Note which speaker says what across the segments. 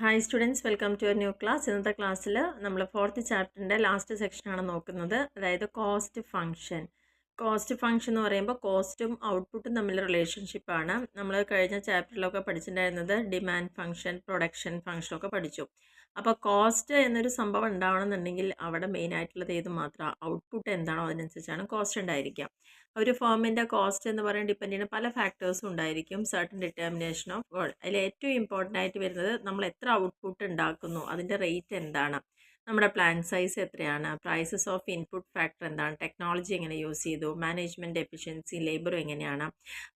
Speaker 1: Hi students, welcome to your new class. ഇന്നത്തെ ക്ലാസ്സിൽ നമ്മൾ ഫോർത്ത് ചാപ്റ്ററിൻ്റെ ലാസ്റ്റ് സെക്ഷനാണ് നോക്കുന്നത്. അതായത് കോസ്റ്റ് ഫംഗ്ഷൻ. കോസ്റ്റ് ഫംഗ്ഷൻ എന്ന് പറയുമ്പോൾ കോസ്റ്റും ഔട്ട്പുട്ടും തമ്മിലുള്ള റിലേഷൻഷിപ്പാണ്. നമ്മൾ കഴിഞ്ഞ ചാപ്റ്ററിലൊക്കെ പഠിച്ചിട്ടുണ്ടായിരുന്നത് ഡിമാൻഡ് ഫംഗ്ഷൻ, പ്രൊഡക്ഷൻ ഫംഗ്ഷനൊക്കെ പഠിച്ചു. അപ്പോൾ കോസ്റ്റ് എന്നൊരു സംഭവം ഉണ്ടാവണമെന്നുണ്ടെങ്കിൽ അവിടെ മെയിനായിട്ടുള്ളത് ഏത് മാത്രമാണ്, ഔട്ട്പുട്ട് എന്താണോ അതിനനുസരിച്ചാണ് കോസ്റ്റ് ഉണ്ടായിരിക്കുക. ഒരു ഫേമിൻ്റെ കോസ്റ്റ് എന്ന് പറയുന്നത് ഡിപ്പെൻഡ് ചെയ്യുന്ന പല ഫാക്ടേഴ്സും ഉണ്ടായിരിക്കും. Certain determination of goal. അതിൽ ഏറ്റവും ഇമ്പോർട്ടൻ്റ് ആയിട്ട് വരുന്നത് നമ്മൾ എത്ര ഔട്ട്പുട്ട് ഉണ്ടാക്കുന്നു, അതിൻ്റെ റേറ്റ് എന്താണ്, നമ്മുടെ പ്ലാൻ സൈസ് എത്രയാണ്, പ്രൈസസ് ഓഫ് ഇൻപുട്ട് ഫാക്ടർ എന്താണ്, ടെക്നോളജി എങ്ങനെ യൂസ് ചെയ്തു, മാനേജ്മെൻറ്റ് എഫിഷ്യൻസി, ലേബർ എങ്ങനെയാണ്,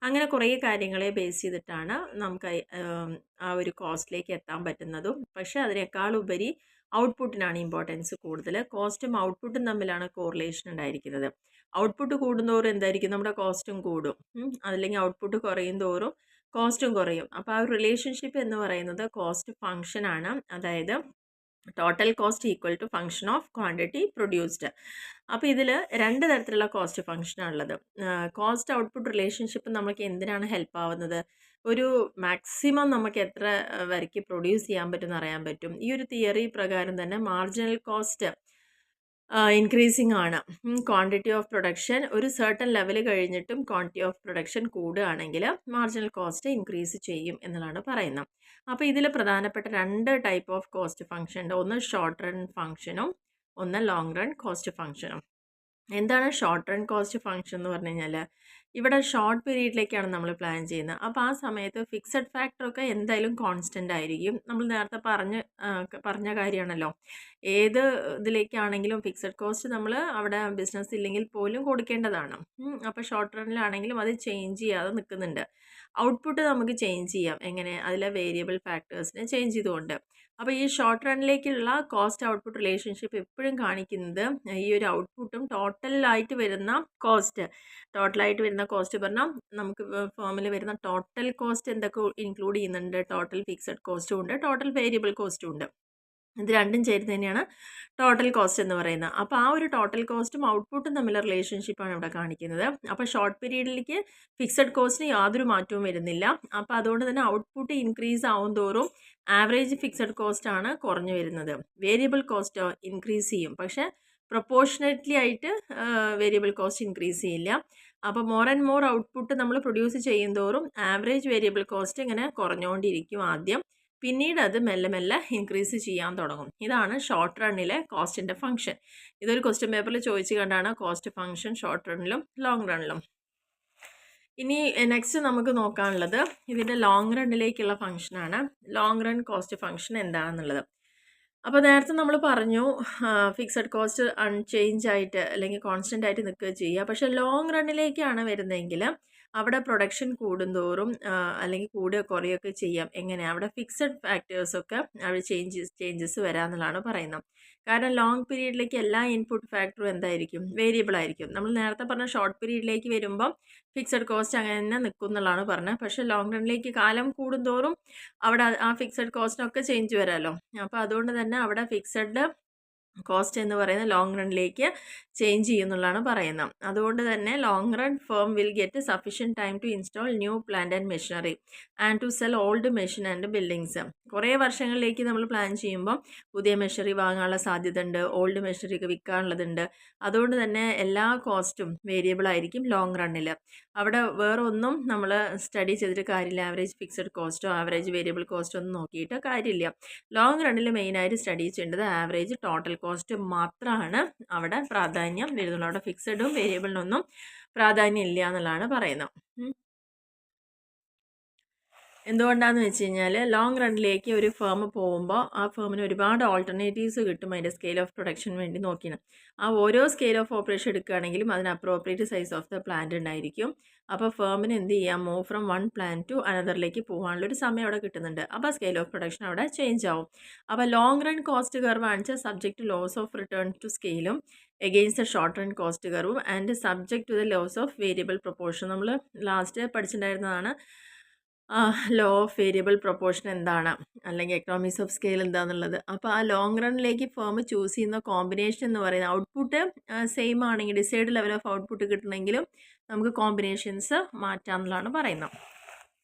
Speaker 1: അങ്ങനെ കുറേ കാര്യങ്ങളെ ബേസ് ചെയ്തിട്ടാണ് നമുക്ക് ആ ഒരു കോസ്റ്റിലേക്ക് എത്താൻ പറ്റുന്നതും. പക്ഷേ അതിനേക്കാൾ ഉപരി ഔട്ട്പുട്ടിനാണ് ഇമ്പോർട്ടൻസ് കൂടുതൽ. കോസ്റ്റും ഔട്ട്പുട്ടും തമ്മിലാണ് കോറിലേഷൻ ഉണ്ടായിരിക്കുന്നത്. ഔട്ട്പുട്ട് കൂടുന്തോറും എന്തായിരിക്കും, നമ്മുടെ കോസ്റ്റും കൂടും. അതല്ലെങ്കിൽ ഔട്ട്പുട്ട് കുറയും തോറും കോസ്റ്റും കുറയും. അപ്പോൾ ആ ഒരു റിലേഷൻഷിപ്പ് എന്ന് പറയുന്നത് കോസ്റ്റ് ഫംഗ്ഷൻ ആണ്. അതായത് total cost equal to function of quantity produced. അപ്പോൾ ഇതിൽ രണ്ട് തരത്തിലുള്ള കോസ്റ്റ് ഫംഗ്ഷനാണ് ഉള്ളത്. കോസ്റ്റ് ഔട്ട്പുട്ട് റിലേഷൻഷിപ്പ് നമുക്ക് എന്തിനാണ് ഹെൽപ്പ് ആവുന്നത്? ഒരു മാക്സിമം നമുക്ക് എത്ര വരയ്ക്ക് പ്രൊഡ്യൂസ് ചെയ്യാൻ പറ്റുമെന്ന് അറിയാൻ പറ്റും. ഈ ഒരു തിയറി പ്രകാരം തന്നെ മാർജിനൽ കോസ്റ്റ് ഇൻക്രീസിങ് ആണ്. ക്വാണ്ടിറ്റി ഓഫ് പ്രൊഡക്ഷൻ ഒരു സർട്ടൺ ലെവൽ കഴിഞ്ഞിട്ടും ക്വാണ്ടിറ്റി ഓഫ് പ്രൊഡക്ഷൻ കൂടുകയാണെങ്കിൽ മാർജിനൽ കോസ്റ്റ് ഇൻക്രീസ് ചെയ്യും എന്നുള്ളതാണ് പറയുന്നത്. അപ്പോൾ ഇതിൽ പ്രധാനപ്പെട്ട രണ്ട് ടൈപ്പ് ഓഫ് കോസ്റ്റ് ഫംഗ്ഷൻ ഉണ്ട്. ഒന്ന് ഷോർട്ട് റൺ ഫംഗ്ഷനും ഒന്ന് ലോങ് റൺ കോസ്റ്റ് ഫംഗ്ഷനും. എന്താണ് ഷോർട്ട് റൺ കോസ്റ്റ് ഫംഗ്ഷൻ എന്ന് പറഞ്ഞു കഴിഞ്ഞാൽ, ഇവിടെ ഷോർട്ട് പീരീഡിലേക്കാണ് നമ്മൾ പ്ലാൻ ചെയ്യുന്നത്. അപ്പോൾ ആ സമയത്ത് ഫിക്സഡ് ഫാക്ടറൊക്കെ എന്തായാലും കോൺസ്റ്റൻ്റ് ആയിരിക്കും. നമ്മൾ നേരത്തെ പറഞ്ഞ കാര്യമാണല്ലോ. ഏത് ഇതിലേക്കാണെങ്കിലും ഫിക്സഡ് കോസ്റ്റ് നമ്മൾ അവിടെ ബിസിനസ് ഇല്ലെങ്കിൽ പോലും കൊടുക്കേണ്ടതാണ്. അപ്പോൾ ഷോർട്ട് റണ്ണിലാണെങ്കിലും അത് ചേഞ്ച് ചെയ്യാതെ നിൽക്കുന്നുണ്ട്. ഔട്ട്പുട്ട് നമുക്ക് ചേഞ്ച് ചെയ്യാം. എങ്ങനെ? അതിലെ വേരിയബിൾ ഫാക്ടേഴ്സിനെ ചേഞ്ച് ചെയ്തുകൊണ്ട്. അപ്പോൾ ഈ ഷോർട്ട് റണ്ണിലേക്കുള്ള കോസ്റ്റ് ഔട്ട്പുട്ട് റിലേഷൻഷിപ്പ് എപ്പോഴും കാണിക്കുന്നത് ഈ ഒരു ഔട്ട്പുട്ടും ടോട്ടലായിട്ട് വരുന്ന കോസ്റ്റ് പറഞ്ഞാൽ നമുക്ക് ഫോമിൽ വരുന്ന ടോട്ടൽ കോസ്റ്റ് എന്തൊക്കെ ഇൻക്ലൂഡ് ചെയ്യുന്നുണ്ട്? ടോട്ടൽ ഫിക്സഡ് കോസ്റ്റും ഉണ്ട്, ടോട്ടൽ വേരിയബിൾ കോസ്റ്റും ഉണ്ട്. ഇത് രണ്ടും ചേർത്ത് തന്നെയാണ് ടോട്ടൽ കോസ്റ്റ് എന്ന് പറയുന്നത്. അപ്പോൾ ആ ഒരു ടോട്ടൽ കോസ്റ്റും ഔട്ട്പുട്ടും തമ്മിലുള്ള റിലേഷൻഷിപ്പാണ് ഇവിടെ കാണിക്കുന്നത്. അപ്പോൾ ഷോർട്ട് പീരീഡിലേക്ക് ഫിക്സഡ് കോസ്റ്റിന് യാതൊരു മാറ്റവും വരുന്നില്ല. അപ്പോൾ അതുകൊണ്ട് തന്നെ ഔട്ട്പുട്ട് ഇൻക്രീസ് ആവും തോറും ആവറേജ് ഫിക്സഡ് കോസ്റ്റ് ആണ് കുറഞ്ഞു വരുന്നത്. വേരിയബിൾ കോസ്റ്റ് ഇൻക്രീസ് ചെയ്യും, പക്ഷേ പ്രൊപ്പോർഷനറ്റ്ലി ആയിട്ട് വേരിയബിൾ കോസ്റ്റ് ഇൻക്രീസ് ചെയ്യില്ല. അപ്പോൾ മോർ ആൻഡ് മോർ ഔട്ട്പുട്ട് നമ്മൾ പ്രൊഡ്യൂസ് ചെയ്യും തോറും ആവറേജ് വേരിയബിൾ കോസ്റ്റ് ഇങ്ങനെ കുറഞ്ഞുകൊണ്ടിരിക്കും ആദ്യം. പിന്നീട് അത് മെല്ലെ മെല്ലെ ഇൻക്രീസ് ചെയ്യാൻ തുടങ്ങും. ഇതാണ് ഷോർട്ട് റണ്ണിലെ കോസ്റ്റിൻ്റെ ഫംഗ്ഷൻ. ഇതൊരു ക്വസ്റ്റ്യൻ പേപ്പറിൽ ചോദിച്ചു കണ്ടാണ് കോസ്റ്റ് ഫംഗ്ഷൻ ഷോർട്ട് റണ്ണിലും ലോങ് റണ്ണിലും. ഇനി നെക്സ്റ്റ് നമുക്ക് നോക്കാനുള്ളത് ഇതിൻ്റെ ലോങ് റണ്ണിലേക്കുള്ള ഫംഗ്ഷനാണ്. ലോങ് റൺ കോസ്റ്റ് ഫംഗ്ഷൻ എന്താണെന്നുള്ളത്. അപ്പോൾ നേരത്തെ നമ്മൾ പറഞ്ഞു ഫിക്സഡ് കോസ്റ്റ് അൺചേഞ്ച് ആയിട്ട് അല്ലെങ്കിൽ കോൺസ്റ്റൻ്റ് ആയിട്ട് നിൽക്കുക ചെയ്യുക. പക്ഷേ ലോങ് റണ്ണിലേക്കാണ് വരുന്നതെങ്കിൽ അവിടെ പ്രൊഡക്ഷൻ കൂടുന്തോറും അല്ലെങ്കിൽ കൂടുക കുറയുകയൊക്കെ ചെയ്യാം. എങ്ങനെ? അവിടെ ഫിക്സഡ് ഫാക്ടേഴ്സൊക്കെ അവിടെ ചേഞ്ചസ് വരാമെന്നുള്ളതാണ് പറയുന്നത്. കാരണം ലോങ് പീരീഡിലേക്ക് എല്ലാ ഇൻപുട്ട് ഫാക്ടറും എന്തായിരിക്കും? വേരിയബിൾ ആയിരിക്കും. നമ്മൾ നേരത്തെ പറഞ്ഞ ഷോർട്ട് പീരീഡിലേക്ക് വരുമ്പം ഫിക്സഡ് കോസ്റ്റ് അങ്ങനെ തന്നെ നിൽക്കും എന്നുള്ളതാണ് പറഞ്ഞത്. പക്ഷേ ലോങ് റണ്ണിലേക്ക് കാലം കൂടുന്തോറും അവിടെ ആ ഫിക്സഡ് കോസ്റ്റിനൊക്കെ ചേഞ്ച് വരാമല്ലോ. അപ്പോൾ അതുകൊണ്ട് തന്നെ അവിടെ ഫിക്സഡ് കോസ്റ്റ് എന്ന് പറയുന്നത് ലോങ് റണ്ണിലേക്ക് ചേഞ്ച് ചെയ്യുന്നുള്ളതാണ് പറയുന്നത്. അതുകൊണ്ട് തന്നെ long run firm will get sufficient time to install new plant and machinery and to sell old machine and buildings. കുറേ വർഷങ്ങളിലേക്ക് നമ്മൾ പ്ലാൻ ചെയ്യുമ്പോൾ പുതിയ മെഷീനറി വാങ്ങാനുള്ള സാധ്യത ഉണ്ട്, ഓൾഡ് മെഷീനറിയൊക്കെ വിൽക്കാനുള്ളതുണ്ട്. അതുകൊണ്ട് തന്നെ എല്ലാ കോസ്റ്റും വേരിയബിൾ ആയിരിക്കും ലോങ് റണ്ണിൽ. അവിടെ വേറെ ഒന്നും നമ്മൾ സ്റ്റഡി ചെയ്തിട്ട് കാര്യമില്ല. ആവറേജ് ഫിക്സഡ് കോസ്റ്റോ ആവറേജ് വേരിയബിൾ കോസ്റ്റോ ഒന്നും നോക്കിയിട്ട് കാര്യമില്ല. ലോങ് റണ്ണിൽ മെയിനായിട്ട് സ്റ്റഡി ചെയ്യേണ്ടത് ആവറേജ് ടോട്ടൽ കോസ്റ്റ് മാത്രമാണ് അവിടെ പ്രാധാന്യം വരുന്നുള്ളൂ. അവിടെ ഫിക്സഡും വേരിയബിളിനൊന്നും പ്രാധാന്യം ഇല്ല എന്നുള്ളതാണ് പറയുന്നത്. എന്തുകൊണ്ടാണെന്ന് വെച്ച് കഴിഞ്ഞാൽ ലോങ് റണ്ണിലേക്ക് ഒരു ഫേം പോകുമ്പോൾ ആ ഫേമിന് ഒരുപാട് ഓൾട്ടർനേറ്റീവ്സ് കിട്ടും അതിൻ്റെ സ്കെയിൽ ഓഫ് പ്രൊഡക്ഷൻ വേണ്ടി നോക്കിയാണ്. ആ ഓരോ സ്കെയിൽ ഓഫ് ഓപ്പറേഷൻ എടുക്കുകയാണെങ്കിലും അതിന് appropriate size of the plant ഉണ്ടായിരിക്കും. അപ്പോൾ ഫേമിന് എന്ത് ചെയ്യാം? Move from one plant to അനദറിലേക്ക് പോകാനുള്ളൊരു സമയം അവിടെ കിട്ടുന്നുണ്ട്. അപ്പോൾ സ്കെയിൽ ഓഫ് പ്രൊഡക്ഷൻ അവിടെ ചേഞ്ച് ആവും. അപ്പോൾ ലോങ് റൺ കോസ്റ്റ് കർവ് ആണിച്ചാൽ subject loss of return to സ്കെയിലും against the short run cost കർവും and subject to the loss of variable proportion. നമ്മൾ ലാസ്റ്റ് പഠിച്ചിട്ടുണ്ടായിരുന്നതാണ് ലോ ഓഫ് വേരിയബിൾ പ്രൊപ്പോർഷൻ എന്താണ്, അല്ലെങ്കിൽ എക്കണോമിക്സ് ഓഫ് സ്കെയിൽ എന്താണെന്നുള്ളത്. അപ്പോൾ ആ ലോങ് റണ്ണിലേക്ക് ഫേം ചൂസ് ചെയ്യുന്ന കോമ്പിനേഷൻ എന്ന് പറയുന്നത് ഔട്ട്പുട്ട് സെയിം ആണെങ്കിൽ ഡിസൈഡ് ലെവൽ ഓഫ് ഔട്ട്പുട്ട് കിട്ടണമെങ്കിലും നമുക്ക് കോമ്പിനേഷൻസ് മാറ്റാമെന്നുള്ളതാണ് പറയുന്നത്.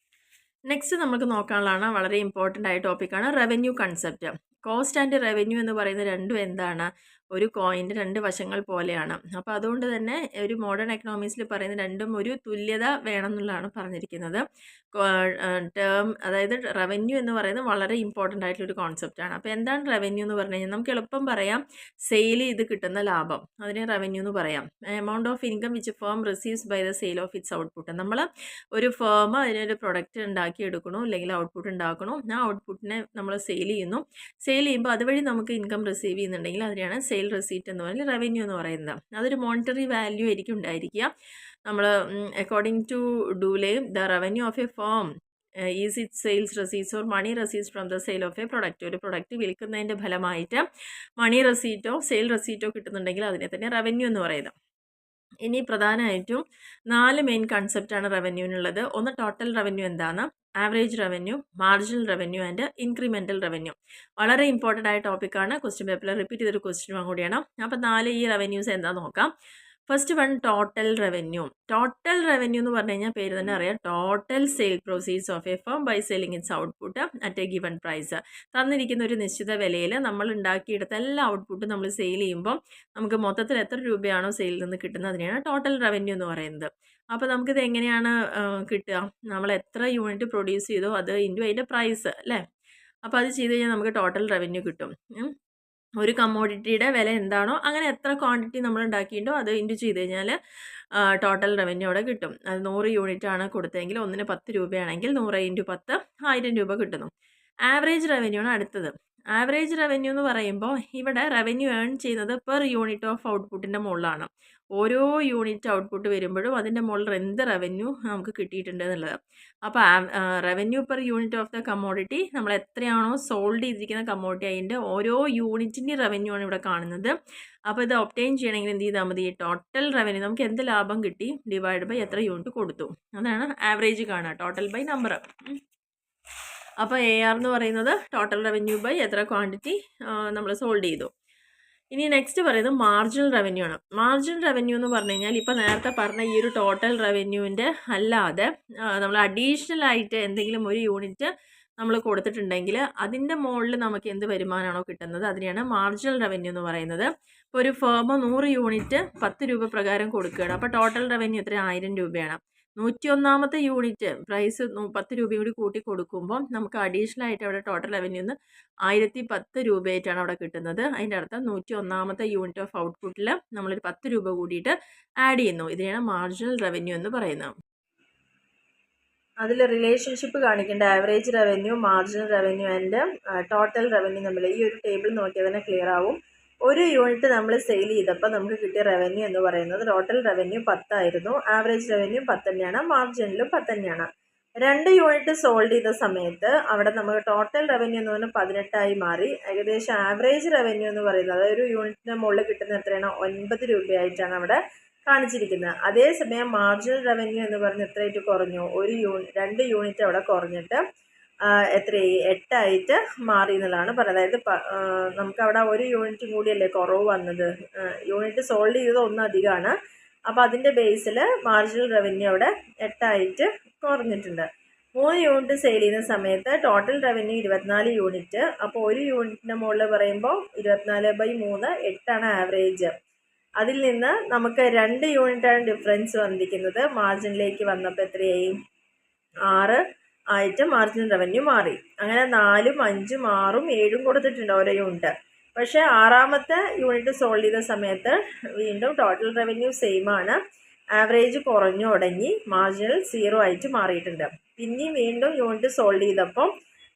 Speaker 1: നെക്സ്റ്റ് നമുക്ക് നോക്കാനുള്ളതാണ് വളരെ ഇമ്പോർട്ടൻ്റ് ആയ ടോപ്പിക്കാണ് revenue concept. Cost and revenue എന്ന് പറയുന്ന രണ്ടും എന്താണ്? ഒരു കോയിൻ്റെ രണ്ട് വശങ്ങൾ പോലെയാണ്. അപ്പോൾ അതുകൊണ്ട് തന്നെ ഒരു മോഡേൺ എക്കണോമിക്സിൽ പറയുന്ന രണ്ടും ഒരു തുല്യത വേണം എന്നുള്ളതാണ് പറഞ്ഞിരിക്കുന്നത്. അതായത് റവന്യൂ എന്ന് പറയുന്നത് വളരെ ഇമ്പോർട്ടൻ്റ് ആയിട്ടുള്ളൊരു കോൺസെപ്റ്റാണ്. അപ്പോൾ എന്താണ് റവന്യൂ എന്ന് പറഞ്ഞു കഴിഞ്ഞാൽ നമുക്ക് എളുപ്പം പറയാം, സെയിൽ ചെയ്ത് കിട്ടുന്ന ലാഭം, അതിനെ റവന്യൂ എന്ന് പറയാം. Amount of income which firm receives by the sale of its output. നമ്മൾ ഒരു ഫേം അതിനൊരു പ്രൊഡക്റ്റ് ഉണ്ടാക്കി എടുക്കണോ അല്ലെങ്കിൽ ഔട്ട്പുട്ട് ഉണ്ടാക്കണോ, ആ ഔട്ട്പുട്ടിനെ നമ്മൾ സെയിൽ ചെയ്യുന്നു. സെയിൽ ചെയ്യുമ്പോൾ അതുവഴി നമുക്ക് ഇൻകം റിസീവ് ചെയ്യുന്നുണ്ടെങ്കിൽ അതിനെയാണ് സെയിൽ റെസീറ്റ് എന്ന് പറയുന്നത്, റവന്യൂ എന്ന് പറയുന്നത്. അതൊരു മോണിറ്ററി വാല്യൂ ആയിരിക്കും ഉണ്ടായിരിക്കുക. നമ്മൾ according to Dooley the revenue of a firm is it sales receipts or money receipts from the sale of a product. ഒരു പ്രൊഡക്റ്റ് വിൽക്കുന്നതിൻ്റെ ഫലമായിട്ട് മണി റെസീറ്റോ സെയിൽ റെസീറ്റോ കിട്ടുന്നുണ്ടെങ്കിൽ അതിനെ തന്നെ റവന്യൂ എന്ന് പറയുന്നത്. ഇനി പ്രധാനമായിട്ടും 4 മെയിൻ കൺസെപ്റ്റാണ് റവന്യൂവിനുള്ളത്. ഒന്ന് ടോട്ടൽ റവന്യൂ എന്താണ്, average revenue, marginal revenue and incremental revenue. വളരെ ഇമ്പോർട്ടൻ്റ് ആയ ടോപ്പിക്കാണ്. ക്വസ്റ്റ്യൻ പേപ്പറിൽ റിപ്പീറ്റ് ചെയ്തൊരു ക്വസ്റ്റ്യനും കൂടിയാണ്. അപ്പോൾ 4 ഈ റവന്യൂസ് എന്താണെന്ന് നോക്കാം. First one total revenue. Total revenue എന്ന് പറഞ്ഞു കഴിഞ്ഞാൽ പേര് തന്നെ അറിയാം, total sale proceeds of a firm by selling its output at a given price. തന്നിരിക്കുന്ന ഒരു നിശ്ചിത വിലയിൽ നമ്മൾ ഉണ്ടാക്കിയെടുത്ത എല്ലാ ഔട്ട്പുട്ടും നമ്മൾ സെയിൽ ചെയ്യുമ്പോൾ നമുക്ക് മൊത്തത്തിൽ എത്ര രൂപയാണോ സെയിലിൽ നിന്ന് കിട്ടുന്നത് അതിനെയാണ് ടോട്ടൽ റവന്യൂ എന്ന് പറയുന്നത്. അപ്പോൾ നമുക്കിത് എങ്ങനെയാണ് കിട്ടുക? നമ്മൾ എത്ര യൂണിറ്റ് പ്രൊഡ്യൂസ് ചെയ്തോ അത് ഇൻറ്റു അതിൻ്റെ പ്രൈസ് അല്ലേ. അപ്പോൾ അത് ചെയ്ത് കഴിഞ്ഞാൽ നമുക്ക് ടോട്ടൽ റവന്യൂ കിട്ടും. ഒരു കമ്മോഡിറ്റിയുടെ വില എന്താണോ അങ്ങനെ എത്ര ക്വാണ്ടിറ്റി നമ്മൾ ഉണ്ടാക്കിയിട്ടുണ്ടോ അത് ഇൻറ്റു ചെയ്ത് കഴിഞ്ഞാൽ ടോട്ടൽ റവന്യൂ അവിടെ കിട്ടും. അത് 100 യൂണിറ്റ് ആണ് കൊടുത്തതെങ്കിൽ ഒന്നിന് 10 രൂപയാണെങ്കിൽ 100 ഇൻറ്റു 10 1000 രൂപ കിട്ടുന്നു. ആവറേജ് റവന്യൂ ആണ് അടുത്തത്. ആവറേജ് റവന്യൂ എന്ന് പറയുമ്പോൾ ഇവിടെ റവന്യൂ ഏൺ ചെയ്യുന്നത് പെർ യൂണിറ്റ് ഓഫ് ഔട്ട്പുട്ടിൻ്റെ മുകളിലാണ്. ഓരോ യൂണിറ്റ് ഔട്ട്പുട്ട് വരുമ്പോഴും അതിൻ്റെ മുകളിൽ എന്ത് റവന്യൂ നമുക്ക് കിട്ടിയിട്ടുണ്ട് എന്നുള്ളത്. അപ്പോൾ revenue per unit of the commodity, നമ്മൾ എത്രയാണോ സോൾഡ് ചെയ്തിരിക്കുന്ന കമ്മോഡിറ്റി അതിൻ്റെ ഓരോ യൂണിറ്റിൻ്റെ റവന്യൂ ആണ് ഇവിടെ കാണുന്നത്. അപ്പോൾ ഇത് ഒബ്റ്റെയിൻ ചെയ്യണമെങ്കിൽ എന്ത് ചെയ്താൽ മതി? ടോട്ടൽ റവന്യൂ, നമുക്ക് എന്ത് ലാഭം കിട്ടി ഡിവൈഡ് ബൈ എത്ര യൂണിറ്റ് കൊടുത്തു, അതാണ് ആവറേജ് കാണുക, ടോട്ടൽ ബൈ നമ്പർ. അപ്പോൾ AR എന്ന് പറയുന്നത് ടോട്ടൽ റവന്യൂ ബൈ എത്ര ക്വാണ്ടിറ്റി നമ്മൾ സോൾഡ് ചെയ്തു. ഇനി നെക്സ്റ്റ് പറയുന്നത് മാർജിനൽ റവന്യൂ ആണ്. മാർജിനൽ റവന്യൂ എന്ന് പറഞ്ഞു കഴിഞ്ഞാൽ ഇപ്പോൾ നേരത്തെ പറഞ്ഞ ഈ ഒരു ടോട്ടൽ റവന്യൂവിൻ്റെ അല്ലാതെ നമ്മൾ അഡീഷണൽ ആയിട്ട് എന്തെങ്കിലും ഒരു യൂണിറ്റ് നമ്മൾ കൊടുത്തിട്ടുണ്ടെങ്കിൽ അതിൻ്റെ മുകളിൽ നമുക്ക് എന്ത് വരുമാനമാണോ കിട്ടുന്നത് അതിനെയാണ് മാർജിനൽ റവന്യൂ എന്ന് പറയുന്നത്. ഇപ്പോൾ ഒരു ഫേം 100 യൂണിറ്റ് 10 രൂപ പ്രകാരം കൊടുക്കുകയാണ്. അപ്പോൾ ടോട്ടൽ റവന്യൂ എത്ര? 1000 രൂപയാണ്. 101ാമത്തെ യൂണിറ്റ് പ്രൈസ് 10 രൂപയും കൂടി കൂട്ടി കൊടുക്കുമ്പോൾ നമുക്ക് അഡീഷണൽ ആയിട്ട് അവിടെ ടോട്ടൽ റവന്യൂ 1010 രൂപയായിട്ടാണ് അവിടെ കിട്ടുന്നത്. അതിൻ്റെ അർത്ഥം 101ാമത്തെ യൂണിറ്റ് ഓഫ് ഔട്ട്പുട്ടിൽ നമ്മളൊരു 10 രൂപ കൂടിയിട്ട് ആഡ് ചെയ്യുന്നു. ഇതിനെയാണ് മാർജിനൽ റവന്യൂ എന്ന് പറയുന്നത്. അതിൽ റിലേഷൻഷിപ്പ് കാണിക്കേണ്ട average revenue, marginal revenue and total revenue തമ്മിൽ ഈ ഒരു ടേബിൾ നോക്കിയാൽ തന്നെ ക്ലിയർ ആവും. ഒരു യൂണിറ്റ് നമ്മൾ സെയിൽ ചെയ്തപ്പോൾ നമുക്ക് കിട്ടിയ റവന്യൂ എന്ന് പറയുന്നത് ടോട്ടൽ റവന്യൂ 10 ആയിരുന്നു. ആവറേജ് റവന്യൂ 10 തന്നെയാണ്, മാർജിനിലും 10 തന്നെയാണ്. 2 യൂണിറ്റ് സോൾഡ് ചെയ്ത സമയത്ത് അവിടെ നമുക്ക് ടോട്ടൽ റവന്യൂ എന്ന് പറഞ്ഞാൽ 18 മാറി. ഏകദേശം ആവറേജ് റവന്യൂ എന്ന് പറയുന്നത് അതായത് ഒരു യൂണിറ്റിന് മുകളിൽ കിട്ടുന്ന എത്രയാണ്? 9 രൂപയായിട്ടാണ് അവിടെ കാണിച്ചിരിക്കുന്നത്. അതേസമയം മാർജിനൽ റവന്യൂ എന്ന് പറഞ്ഞ് എത്രയായിട്ട് കുറഞ്ഞു? 2 യൂണിറ്റ് അവിടെ കുറഞ്ഞിട്ട് എത്രയായി? 8 മാറി എന്നുള്ളതാണ് പറയുന്നത്. അതായത് നമുക്കവിടെ ഒരു യൂണിറ്റും കൂടിയല്ലേ കുറവ് വന്നത്, യൂണിറ്റ് സോൾഡ് ചെയ്തത് 1 അധികമാണ്. അപ്പോൾ അതിൻ്റെ ബേസിൽ മാർജിനൽ റവന്യൂ അവിടെ 8 കുറഞ്ഞിട്ടുണ്ട്. 3 യൂണിറ്റ് സെയിൽ ചെയ്യുന്ന സമയത്ത് ടോട്ടൽ റവന്യൂ 24 യൂണിറ്റ്. അപ്പോൾ ഒരു യൂണിറ്റിൻ്റെ മുകളിൽ പറയുമ്പോൾ 24/3 8 ആവറേജ്. അതിൽ നിന്ന് നമുക്ക് 2 യൂണിറ്റാണ് ഡിഫറൻസ് വന്നിരിക്കുന്നത്. മാർജിനിലേക്ക് വന്നപ്പോൾ എത്രയായി? 6 ആയിട്ട് മാർജിനൽ റവന്യൂ മാറി. അങ്ങനെ 4ഉം 5ഉം 6ഉം 7ഉം കൊടുത്തിട്ടുണ്ട് ഓരോ യൂണിറ്റ്. പക്ഷേ 6ാമത്തെ യൂണിറ്റ് സോൾഡ് ചെയ്ത സമയത്ത് വീണ്ടും ടോട്ടൽ റവന്യൂ സെയിം ആണ്, ആവറേജ് കുറഞ്ഞു തുടങ്ങി, മാർജിനൽ 0 ആയിട്ട് മാറിയിട്ടുണ്ട്. പിന്നെയും വീണ്ടും യൂണിറ്റ് സോൾഡ് ചെയ്തപ്പോൾ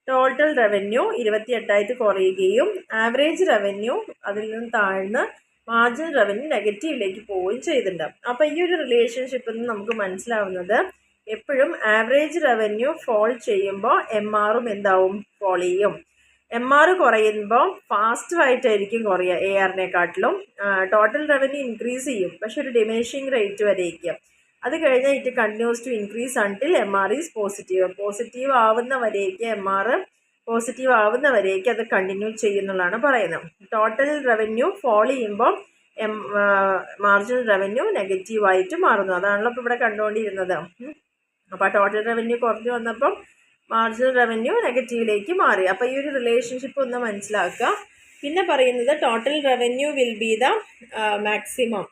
Speaker 1: ടോട്ടൽ റവന്യൂ 28 കുറയുകയും ആവറേജ് റവന്യൂ അതിൽ നിന്ന് താഴ്ന്ന് മാർജിനൽ റവന്യൂ നെഗറ്റീവിലേക്ക് പോവുകയും ചെയ്തിട്ടുണ്ട്. അപ്പോൾ ഈ ഒരു റിലേഷൻഷിപ്പിൽ നിന്ന് നമുക്ക് മനസ്സിലാവുന്നത് എപ്പോഴും ആവറേജ് റവന്യൂ ഫോൾ ചെയ്യുമ്പോൾ MRും എന്താവും? ഫോൾ ചെയ്യും. MR കുറയുമ്പോൾ ഫാസ്റ്ററായിട്ടായിരിക്കും കുറയുക ARനെക്കാട്ടിലും. ടോട്ടൽ റവന്യൂ ഇൻക്രീസ് ചെയ്യും, പക്ഷെ ഒരു ഡിമിനിഷിങ് റേറ്റ് വരെയിരിക്കും. അത് കഴിഞ്ഞാൽ it continues to increase until MR is positive. Positive ആവുന്നവരേക്ക് MR പോസിറ്റീവ് ആവുന്നവരേക്ക് അത് കണ്ടിന്യൂ ചെയ്യുന്നതാണ് പറയുന്നത്. ടോട്ടൽ റവന്യൂ ഫോൾ ചെയ്യുമ്പോൾ മാർജിനൽ റവന്യൂ നെഗറ്റീവായിട്ട് മാറുന്നു. അതാണല്ലോ ഇപ്പോൾ ഇവിടെ കണ്ടുകൊണ്ടിരുന്നത്. അപ്പോൾ ടോട്ടൽ റവന്യൂ കുറഞ്ഞു വന്നപ്പം മാർജിനൽ റവന്യൂ നെഗറ്റീവിലേക്ക് മാറി. അപ്പോൾ ഈ ഒരു റിലേഷൻഷിപ്പ് ഒന്ന് മനസ്സിലാക്കുക. പിന്നെ പറയുന്നത് total revenue will be the maximum.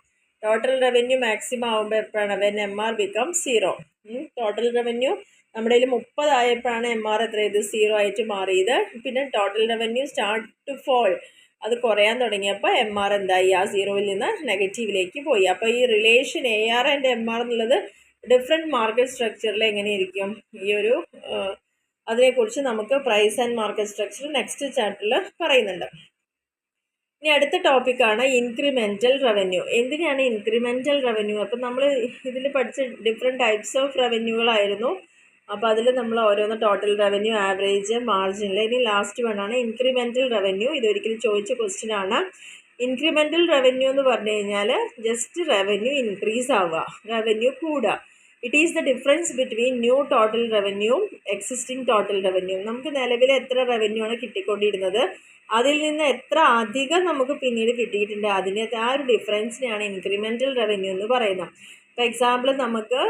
Speaker 1: Total revenue maximum ആകുമ്പോൾ എപ്പോഴാണ് when MR become 0. Total revenue നമ്മുടെ കയ്യിൽ 30 ആയപ്പോഴാണ് MR എത്ര ചെയ്ത് 0 ആയിട്ട് മാറിയത്. പിന്നെ total revenue start to fall, അത് കുറയാൻ തുടങ്ങിയപ്പോൾ MR എന്തായി, ആ 0-ൽ നിന്ന് നെഗറ്റീവിലേക്ക് പോയി. അപ്പോൾ ഈ റിലേഷൻ AR ആൻഡ് MR എന്നുള്ളത് ഡിഫറെൻറ്റ് മാർക്കറ്റ് സ്ട്രക്ചറിൽ എങ്ങനെയിരിക്കും, ഈ ഒരു അതിനെക്കുറിച്ച് നമുക്ക് price and market structure next ചാപ്റ്ററിൽ പറയുന്നുണ്ട്. ഇനി അടുത്ത ടോപ്പിക്കാണ് ഇൻക്രിമെൻ്റൽ റവന്യൂ. എന്തിനാണ് ഇൻക്രിമെൻ്റൽ റവന്യൂ? അപ്പം നമ്മൾ ഇതിൽ പഠിച്ച ഡിഫറെൻറ്റ് ടൈപ്സ് ഓഫ് റവന്യൂകളായിരുന്നു. അപ്പോൾ അതിൽ നമ്മൾ ഓരോന്ന് ടോട്ടൽ റവന്യൂ, ആവറേജ്, മാർജിനൽ, ഇനി ലാസ്റ്റ് വേണമാണ് ഇൻക്രിമെൻ്റൽ റവന്യൂ. ഇതൊരിക്കലും ചോദിച്ച ക്വസ്റ്റ്യൻ ആണ്. ഇൻക്രിമെൻ്റൽ റവന്യൂ എന്ന് പറഞ്ഞു കഴിഞ്ഞാൽ ജസ്റ്റ് റവന്യൂ ഇൻക്രീസ് ആവുക, റവന്യൂ കൂടുക. It is the difference between new total revenue existing total revenue. നമുക്ക് നിലവിൽ എത്ര റവന്യൂ ആണ് കിട്ടിക്കൊണ്ടിരുന്നത്, അതിൽ നിന്ന് എത്ര അധികം നമുക്ക് പിന്നീട് കിട്ടിയിട്ടുണ്ട്, അതിനെ ആ ഒരു ഡിഫറൻസിനെയാണ് ഇൻക്രിമെൻ്റൽ റവന്യൂ എന്ന് പറയുന്നത്. ഫോർ എക്സാമ്പിൾ നമുക്ക്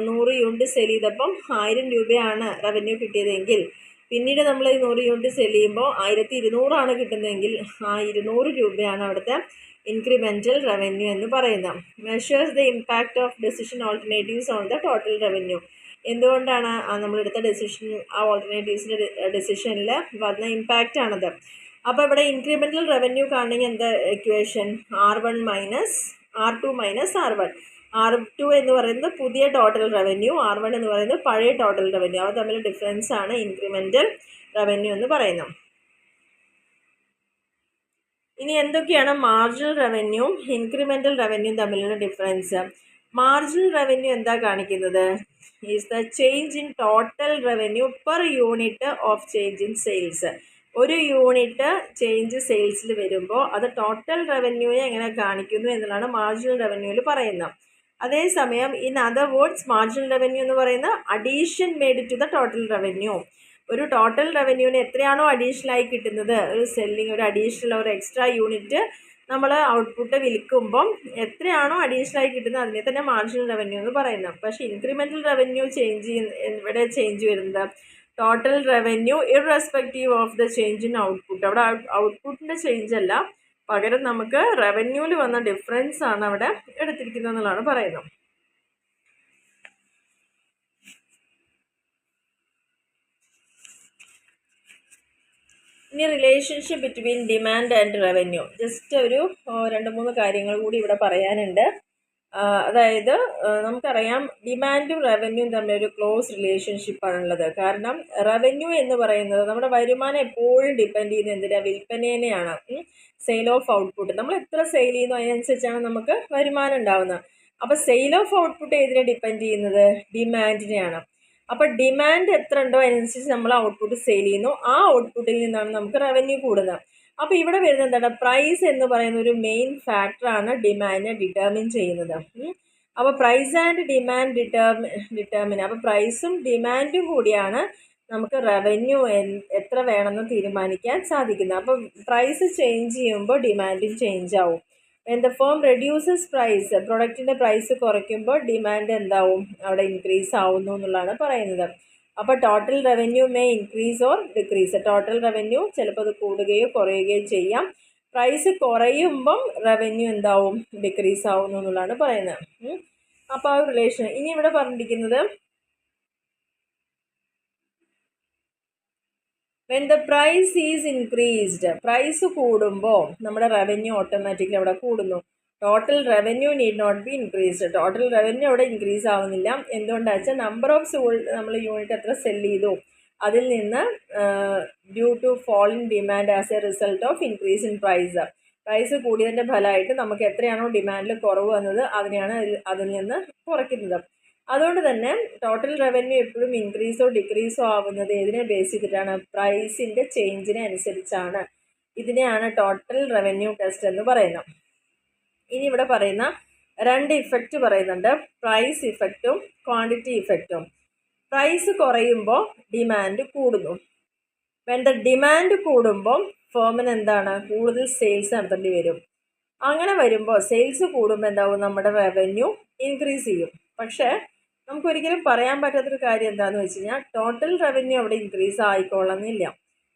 Speaker 1: 100 യൂണിറ്റ് സെൽ ചെയ്തപ്പം 1000 രൂപയാണ് റവന്യൂ കിട്ടിയതെങ്കിൽ പിന്നീട് നമ്മൾ ഈ 100 യൂണിറ്റ് സെൽ ചെയ്യുമ്പോൾ 1200 കിട്ടുന്നതെങ്കിൽ ആ 200 രൂപയാണ് അവിടുത്തെ ഇൻക്രിമെൻ്റൽ റവന്യൂ എന്ന് പറയുന്നത്. Measures the impact of decision alternatives on the total revenue. എന്തുകൊണ്ടാണ് നമ്മളെടുത്ത ഡെസിഷൻ, ആ ഓൾട്ടർനേറ്റീവ്സിൻ്റെ ഡെസിഷനിൽ വന്ന ഇമ്പാക്റ്റ് ആണത്. അപ്പോൾ ഇവിടെ ഇൻക്രിമെൻ്റൽ റവന്യൂ കാണണമെങ്കിൽ എന്താ equation, R1 minus R2 minus R1. R2 എന്ന് പറയുന്നത് പുതിയ ടോട്ടൽ റവന്യൂ, R1 എന്ന് പറയുന്നത് പഴയ ടോട്ടൽ റവന്യൂ. അവ തമ്മിൽ ഡിഫറൻസ് ആണ് ഇൻക്രിമെൻ്റൽ റവന്യൂ എന്ന് പറയുന്നത്. ഇനി എന്തൊക്കെയാണ് മാർജിനൽ റവന്യൂവും ഇൻക്രിമെൻ്റൽ റവന്യൂവും തമ്മിലുള്ള ഡിഫറൻസ്? മാർജിനൽ റവന്യൂ എന്താ കാണിക്കുന്നത്, is the change in total revenue per unit of change in sales. ഒരു യൂണിറ്റ് ചേഞ്ച് സെയിൽസിൽ വരുമ്പോൾ അത് ടോട്ടൽ റവന്യൂയെ എങ്ങനെ കാണിക്കുന്നു എന്നുള്ളതാണ് മാർജിനൽ റവന്യൂവിൽ പറയുന്നത്. അതേസമയം in other words marginal revenue എന്ന് പറയുന്നത് addition made to the total revenue. ഒരു ടോട്ടൽ റവന്യൂവിന് എത്രയാണോ അഡീഷണലായി കിട്ടുന്നത്, ഒരു സെല്ലിങ്, ഒരു അഡീഷണൽ, ഒരു എക്സ്ട്രാ യൂണിറ്റ് നമ്മൾ ഔട്ട്പുട്ട് വിൽക്കുമ്പം എത്രയാണോ അഡീഷണലായി കിട്ടുന്നത് അതിനെ തന്നെ മാർജിനൽ റവന്യൂ എന്ന് പറയുന്നത്. പക്ഷേ ഇൻക്രിമെൻ്റൽ റവന്യൂ ഇവിടെ ചേഞ്ച് വരുന്നത് total revenue irrespective of the change in output. അവിടെ ഔട്ട്പുട്ടിൻ്റെ ചേഞ്ച് അല്ല, പകരം നമുക്ക് റവന്യൂവിൽ വന്ന ഡിഫറൻസ് ആണ് അവിടെ എടുത്തിരിക്കുന്നത് എന്നുള്ളതാണ് പറയുന്നത്. ഇനി relationship between demand and revenue. Just ഒരു 2-3 കാര്യങ്ങൾ കൂടി ഇവിടെ പറയാനുണ്ട്. അതായത് നമുക്കറിയാം ഡിമാൻഡും റവന്യൂവും തമ്മിലൊരു ക്ലോസ് റിലേഷൻഷിപ്പാണുള്ളത്. കാരണം റവന്യൂ എന്ന് പറയുന്നത് നമ്മുടെ വരുമാനം എപ്പോഴും ഡിപ്പെൻഡ് ചെയ്യുന്നത് എന്തിനാണ്, വിൽപ്പനേനെയാണ്. സെയിൽ ഓഫ് ഔട്ട്പുട്ട്, നമ്മൾ എത്ര സെയിൽ ചെയ്യുന്നു അതിനനുസരിച്ചാണ് നമുക്ക് വരുമാനം ഉണ്ടാവുന്നത്. അപ്പോൾ സെയിൽ ഓഫ് ഔട്ട്പുട്ട് ഏതിനെ ഡിപ്പെൻഡ് ചെയ്യുന്നത്, ഡിമാൻഡിനെയാണ്. അപ്പോൾ ഡിമാൻഡ് എത്ര ഉണ്ടോ അതിനനുസരിച്ച് നമ്മൾ ഔട്ട്പുട്ട് സെയിൽ ചെയ്യുന്നു, ആ ഔട്ട്പുട്ടിൽ നിന്നാണ് നമുക്ക് റവന്യൂ കൂടുന്നത്. അപ്പോൾ ഇവിടെ വരുന്നത് എന്താണ്, പ്രൈസ് എന്ന് പറയുന്ന ഒരു മെയിൻ ഫാക്ടറാണ് ഡിമാൻഡിനെ ഡിറ്റർമിൻ ചെയ്യുന്നത്. അപ്പോൾ പ്രൈസ് ആൻഡ് ഡിമാൻഡ് ഡിറ്റർമിൻ, അപ്പോൾ പ്രൈസും ഡിമാൻഡും കൂടിയാണ് നമുക്ക് റവന്യൂ എത്ര വേണമെന്ന് തീരുമാനിക്കാൻ സാധിക്കുന്നത്. അപ്പോൾ പ്രൈസ് ചേഞ്ച് ചെയ്യുമ്പോൾ ഡിമാൻഡും ചേഞ്ച് ആവും. when the firm reduces price, പ്രൊഡക്റ്റിൻ്റെ പ്രൈസ് കുറയ്ക്കുമ്പോൾ ഡിമാൻഡ് എന്താവും, അവിടെ ഇൻക്രീസ് ആവുന്നു എന്നുള്ളതാണ് പറയുന്നത്. അപ്പോൾ total revenue may increase or decrease. Total revenue ചിലപ്പോൾ അത് കൂടുകയോ കുറയുകയോ ചെയ്യാം. പ്രൈസ് കുറയുമ്പം റവന്യൂ എന്താവും, ഡിക്രീസ് ആവുന്നു എന്നുള്ളതാണ് പറയുന്നത്. അപ്പോൾ ആ റിലേഷൻ ഇനി ഇവിടെ പറഞ്ഞിരിക്കുന്നത് when the price is increased, price കൂടുമ്പോൾ നമ്മുടെ റവന്യൂ ഓട്ടോമാറ്റിക്കലി അവിടെ കൂടുന്നു. Total revenue need not be increased. Total revenue അവിടെ ഇൻക്രീസ് ആവുന്നില്ല. എന്തുകൊണ്ടാണെന്ന് വെച്ചാൽ നമ്പർ ഓഫ് നമ്മൾ യൂണിറ്റ് എത്ര സെൽ ചെയ്തു അതിൽ നിന്ന് due to fall in demand as a result of increase in price. Price കൂടിയതിൻ്റെ ഫലമായിട്ട് നമുക്ക് എത്രയാണോ ഡിമാൻഡിൽ കുറവ് വന്നത് അതിനെയാണ് അതിൽ നിന്ന് കുറയ്ക്കുന്നത്. അതുകൊണ്ട് തന്നെ ടോട്ടൽ റവന്യൂ എപ്പോഴും ഇൻക്രീസോ ഡിക്രീസോ ആവുന്നത് ഏതിനെ ബേസ് ചെയ്തിട്ടാണ്, പ്രൈസിൻ്റെ ചേഞ്ചിനെ അനുസരിച്ചാണ്. ഇതിനെയാണ് ടോട്ടൽ റവന്യൂ ടെസ്റ്റ് എന്ന് പറയുന്നത്. ഇനി ഇവിടെ പറയുന്ന 2 ഇഫക്റ്റ് പറയുന്നുണ്ട്, പ്രൈസ് ഇഫക്റ്റും ക്വാണ്ടിറ്റി ഇഫക്റ്റും. പ്രൈസ് കുറയുമ്പോൾ ഡിമാൻഡ് കൂടുന്നു. വെൻ ദ ഡിമാൻഡ് കൂടുമ്പോൾ ഫേമിന് എന്താണ്, കൂടുതൽ സെയിൽസ് നടത്തേണ്ടി വരും. അങ്ങനെ വരുമ്പോൾ സെയിൽസ് കൂടുമ്പോൾ എന്താവും, നമ്മുടെ റവന്യൂ ഇൻക്രീസ് ചെയ്യും. പക്ഷേ നമുക്കൊരിക്കലും പറയാൻ പറ്റാത്തൊരു കാര്യം എന്താണെന്ന് വെച്ച് കഴിഞ്ഞാൽ ടോട്ടൽ റവന്യൂ അവിടെ ഇൻക്രീസ് ആയിക്കൊള്ളുന്നില്ല.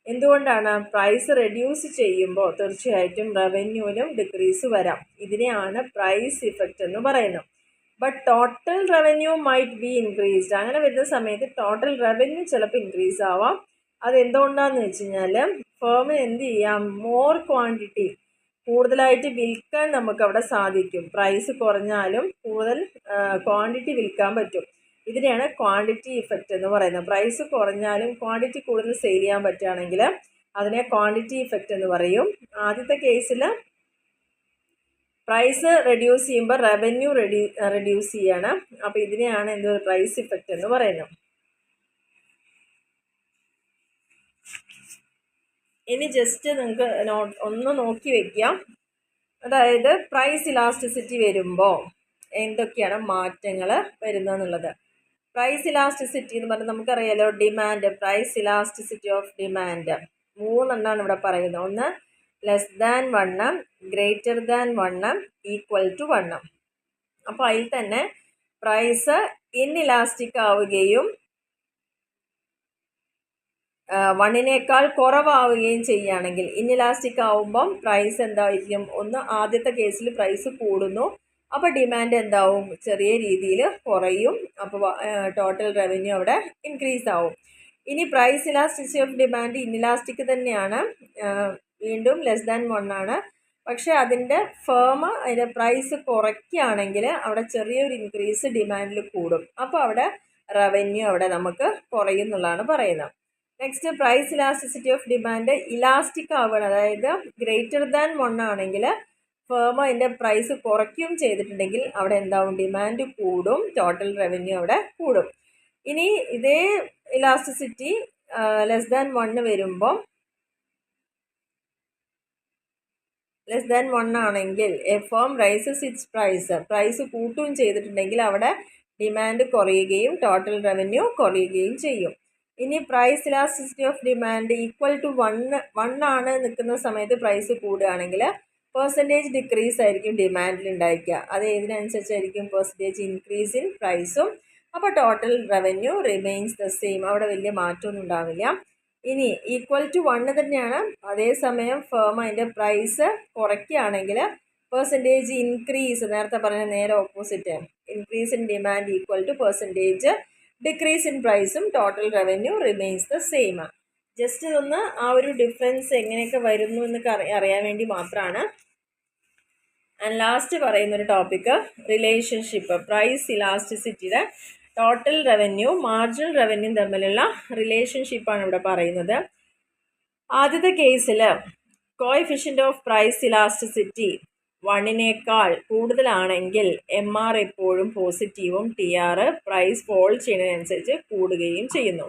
Speaker 1: എന്തുകൊണ്ടാണ്? പ്രൈസ് റെഡ്യൂസ് ചെയ്യുമ്പോൾ തീർച്ചയായിട്ടും റവന്യൂവിലും ഡിക്രീസ് വരാം. ഇതിനെയാണ് പ്രൈസ് ഇഫക്റ്റ് എന്ന് പറയുന്നത്. But total revenue might be increased. അങ്ങനെ വരുന്ന സമയത്ത് ടോട്ടൽ റവന്യൂ ചിലപ്പോൾ ഇൻക്രീസ് ആവാം. അതെന്തുകൊണ്ടാണെന്ന് വെച്ച് കഴിഞ്ഞാൽ ഫേമിന് എന്ത് ചെയ്യാം, മോർ ക്വാണ്ടിറ്റി കൂടുതലായിട്ട് വിൽക്കാൻ നമുക്ക് അവിടെ സാധിക്കും. പ്രൈസ് കുറഞ്ഞാലും കൂടുതൽ ക്വാണ്ടിറ്റി വിൽക്കാൻ പറ്റും. ഇതിനെയാണ് ക്വാണ്ടിറ്റി ഇഫക്റ്റ് എന്ന് പറയുന്നത്. പ്രൈസ് കുറഞ്ഞാലും ക്വാണ്ടിറ്റി കൂടുതൽ സെയിൽ ചെയ്യാൻ പറ്റുകയാണെങ്കിൽ അതിനെ ക്വാണ്ടിറ്റി ഇഫക്റ്റ് എന്ന് പറയും. ആദ്യത്തെ കേസിൽ പ്രൈസ് റെഡ്യൂസ് ചെയ്യുമ്പോൾ റവന്യൂ റെഡ്യൂസ് ചെയ്യാണ്. അപ്പോൾ ഇതിനെയാണ് പ്രൈസ് ഇഫക്റ്റ് എന്ന് പറയുന്നത്. ഇനി ജസ്റ്റ് നിങ്ങൾക്ക് ഒന്ന് നോക്കി വെക്കാം. അതായത് പ്രൈസ് ഇലാസ്റ്റിസിറ്റി വരുമ്പോൾ എന്തൊക്കെയാണ് മാറ്റങ്ങൾ വരുന്നതെന്നുള്ളത്. പ്രൈസ് ഇലാസ്റ്റിസിറ്റി എന്ന് പറഞ്ഞാൽ നമുക്കറിയാലോ, demand, price elasticity of demand 3 എണ്ണമാണ് ഇവിടെ പറയുന്നത്. ഒന്ന് less than 1, greater than 1, equal to 1. അപ്പോൾ അതിൽ തന്നെ പ്രൈസ് ഇൻഇലാസ്റ്റിക് ആവുകയും 1നേക്കാൾ കുറവാവുകയും ചെയ്യുകയാണെങ്കിൽ, ഇൻഇലാസ്റ്റിക് ആവുമ്പം പ്രൈസ് എന്തായിരിക്കും, ഒന്ന് ആദ്യത്തെ കേസിൽ പ്രൈസ് കൂടുന്നു, അപ്പോൾ ഡിമാൻഡ് എന്താവും, ചെറിയ രീതിയിൽ കുറയും. അപ്പോൾ ടോട്ടൽ റവന്യൂ അവിടെ ഇൻക്രീസ് ആവും. ഇനി price elasticity of demand inelastic തന്നെയാണ്, വീണ്ടും ലെസ് ദാൻ 1 ആണ്. പക്ഷേ അതിൻ്റെ അതിൻ്റെ പ്രൈസ് കുറയ്ക്കുകയാണെങ്കിൽ അവിടെ ചെറിയൊരു ഇൻക്രീസ് ഡിമാൻഡിൽ കൂടും. അപ്പോൾ അവിടെ റവന്യൂ അവിടെ നമുക്ക് കുറയും എന്നുള്ളതാണ് പറയുന്നത്. Next price elasticity of demand elastic ആവുകയാണ്. അതായത് ഗ്രേറ്റർ ദാൻ 1 ആണെങ്കിൽ അതിൻ്റെ പ്രൈസ് കുറയ്ക്കുകയും ചെയ്തിട്ടുണ്ടെങ്കിൽ അവിടെ എന്താവും, ഡിമാൻഡ് കൂടും, ടോട്ടൽ റവന്യൂ അവിടെ കൂടും. ഇനി ഇതേ ഇലാസ്റ്റിസിറ്റി ലെസ് ദാൻ 1 വരുമ്പോൾ, ലെസ് ദാൻ 1 ആണെങ്കിൽ a firm raises its price കൂട്ടുകയും ചെയ്തിട്ടുണ്ടെങ്കിൽ അവിടെ ഡിമാൻഡ് കുറയുകയും ടോട്ടൽ റവന്യൂ കുറയുകയും ചെയ്യും. ഇനി price elasticity of demand equal to 1 ആണ് നിൽക്കുന്ന സമയത്ത് പ്രൈസ് കൂടുകയാണെങ്കിൽ പെർസെൻറ്റേജ് ഡിക്രീസ് ആയിരിക്കും ഡിമാൻഡിൽ ഉണ്ടായിരിക്കുക. അത് ഏതിനനുസരിച്ചായിരിക്കും, പെർസെൻറ്റേജ് ഇൻക്രീസ് ഇൻ പ്രൈസും. അപ്പോൾ total revenue remains the same, അവിടെ വലിയ മാറ്റമൊന്നും ഉണ്ടാവില്ല. ഇനി ഈക്വൽ ടു 1 തന്നെയാണ്, അതേസമയം അതിൻ്റെ പ്രൈസ് കുറയ്ക്കുകയാണെങ്കിൽ പെർസെൻറ്റേജ് ഇൻക്രീസ്, നേരത്തെ പറഞ്ഞ നേരെ opposite, increase in demand equal to percentage decrease in പ്രൈസും, total revenue remains the same. Just ഇതൊന്ന് ആ ഒരു ഡിഫറൻസ് എങ്ങനെയൊക്കെ വരുന്നു എന്നൊക്കെ അറിയാൻ വേണ്ടി മാത്രമാണ്. ആൻഡ് ലാസ്റ്റ് പറയുന്നൊരു ടോപ്പിക്ക് റിലേഷൻഷിപ്പ്, പ്രൈസ് ഇലാസ്റ്റിസിറ്റിയുടെ ടോട്ടൽ റവന്യൂ മാർജിനൽ റവന്യൂ തമ്മിലുള്ള റിലേഷൻഷിപ്പാണ് ഇവിടെ പറയുന്നത്. ആദ്യത്തെ കേസിൽ കോഎഫിഷ്യൻ്റ് ഓഫ് പ്രൈസ് ഇലാസ്റ്റിസിറ്റി 1നേക്കാൾ കൂടുതലാണെങ്കിൽ MR എപ്പോഴും പോസിറ്റീവും TR പ്രൈസ് ഫോൾ ചെയ്യുന്നതിനനുസരിച്ച് കൂടുകയും ചെയ്യുന്നു.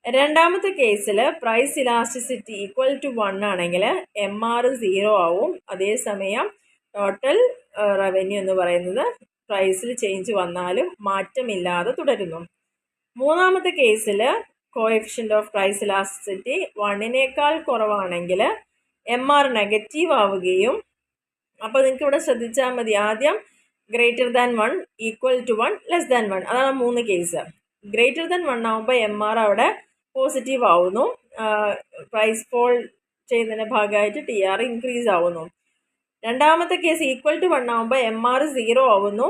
Speaker 1: രണ്ടാമത്തെ കേസിൽ പ്രൈസ് ഇലാസ്റ്റിസിറ്റി ഈക്വൽ ടു 1 ആണെങ്കിൽ MR 0 ആവും, അതേസമയം ടോട്ടൽ റവന്യൂ എന്ന് പറയുന്നത് പ്രൈസിൽ ചേഞ്ച് വന്നാലും മാറ്റമില്ലാതെ തുടരുന്നു. മൂന്നാമത്തെ കേസിൽ കോഎഫിഷ്യൻ്റ് ഓഫ് പ്രൈസ് ഇലാസ്റ്റിസിറ്റി 1നേക്കാൾ കുറവാണെങ്കിൽ MR നെഗറ്റീവ് ആവുകയും, അപ്പോൾ നിങ്ങൾക്ക് ഇവിടെ ശ്രദ്ധിച്ചാൽ മതി, ആദ്യം greater than 1, equal to 1, less than 1, അതാണ് 3 കേസ്. ഗ്രേറ്റർ ദാൻ 1 ആകുമ്പോൾ MR അവിടെ പോസിറ്റീവ് ആവുന്നു, പ്രൈസ് ഫോൾ ചെയ്യുന്നതിൻ്റെ ഭാഗമായിട്ട് TR ഇൻക്രീസ് ആവുന്നു. രണ്ടാമത്തെ കേസ് ഈക്വൽ ടു 1 ആകുമ്പോൾ MR 0 ആവുന്നു,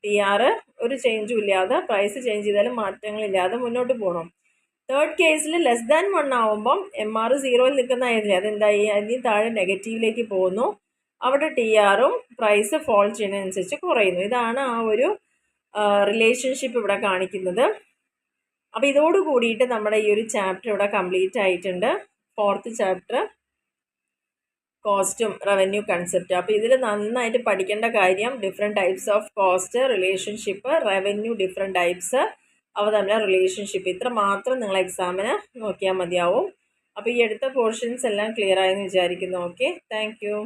Speaker 1: TR ഒരു ചേഞ്ചും ഇല്ലാതെ, പ്രൈസ് ചേഞ്ച് ചെയ്താലും മാറ്റങ്ങളില്ലാതെ മുന്നോട്ട് പോകണം. തേർഡ് കേസിൽ ലെസ് ദാൻ 1 ആവുമ്പം MR 0യിൽ നിൽക്കുന്നതായിരുന്നില്ല, അതെന്തായി, അതിന് താഴെ നെഗറ്റീവിലേക്ക് പോകുന്നു, അവിടെ TRും പ്രൈസ് ഫോൾ ചെയ്യുന്നതനുസരിച്ച് കുറയുന്നു. ഇതാണ് ആ ഒരു റിലേഷൻഷിപ്പ് ഇവിടെ കാണിക്കുന്നത്. അപ്പോൾ ഇതോട് കൂടിയിട്ട് നമ്മുടെ ഈ ഒരു ചാപ്റ്റർ ഇവിടെ കംപ്ലീറ്റ് ആയിട്ടുണ്ട്. 4th ചാപ്റ്റർ കോസ്റ്റും റവന്യൂ കൺസെപ്റ്റ്. അപ്പോൾ ഇതിൽ നന്നായിട്ട് പഠിക്കേണ്ട കാര്യം different types of cost, relationship, revenue, different types, അവ തമ്മിലെ റിലേഷൻഷിപ്പ്, ഇത്ര മാത്രം നിങ്ങൾ എക്സാമിന് നോക്കിയാൽ മതിയാവും. അപ്പോൾ ഈ അടുത്ത പോർഷൻസ് എല്ലാം ക്ലിയർ ആയെന്ന് വിചാരിക്കുന്നു. Okay, thank you.